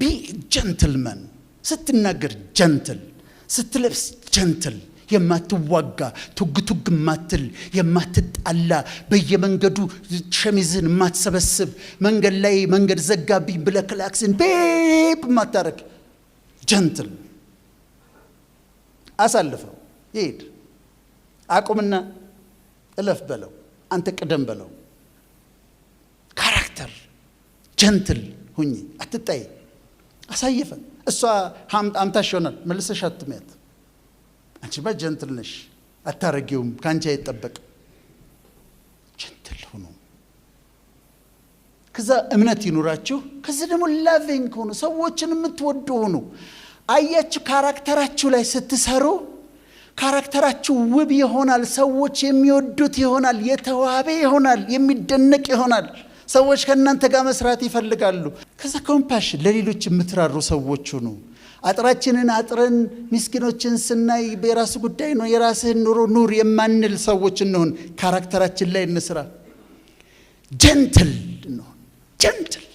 be gentleman ስትናገር gentle ስትለብስ gentle የማትዋጋ ትግትግ ማትል የማትጣላ በየመንገዱ ሸሚዝን ማትሰበስብ መንገድ ላይ መንገድ ዘጋብኝ ብለክላክስን ቤብ ማታረክ gentle አሳልፈው ይሄድ አቁምና እለፍ በለው አንተ ቀደም በለው ካራክተር gentle ሁኚ አትጣይ አሳየፈ እሷ አምታሽ ሆናል መልሰሽ አትመት አንቺ gentle ነሽ አታረጊውም ካንቺ አይጠበቅ gentle ሆኖ ከዛ እምነት ይኑራችሁ ከዛ ደግሞ loving ሆኖ ሰዎችን የምትወዱ ሆኖ አያችሁ ካራክተራችሁ ላይ ስትሰሩ ካራክተራችሁ ውብ ይሆናል ሰዎች የሚወዱት ይሆናል የተዋበ ይሆናል የሚደነቅ ይሆናል ሰዎች ከናንተ ጋር መስራት ይፈልጋሉ ከዛ ኮምፓሽን ለሌሎች የምትራሩ ሰዎች ሆኖ አጥራችንን አጥረን ምስኪኖችን ስናይ በራስ ጉዳይ ነው የራስህን ኑሮ ኑር የማንል ሰዎች እንሆን ካራክተራችን ላይ እንስራ gentle ነው gentle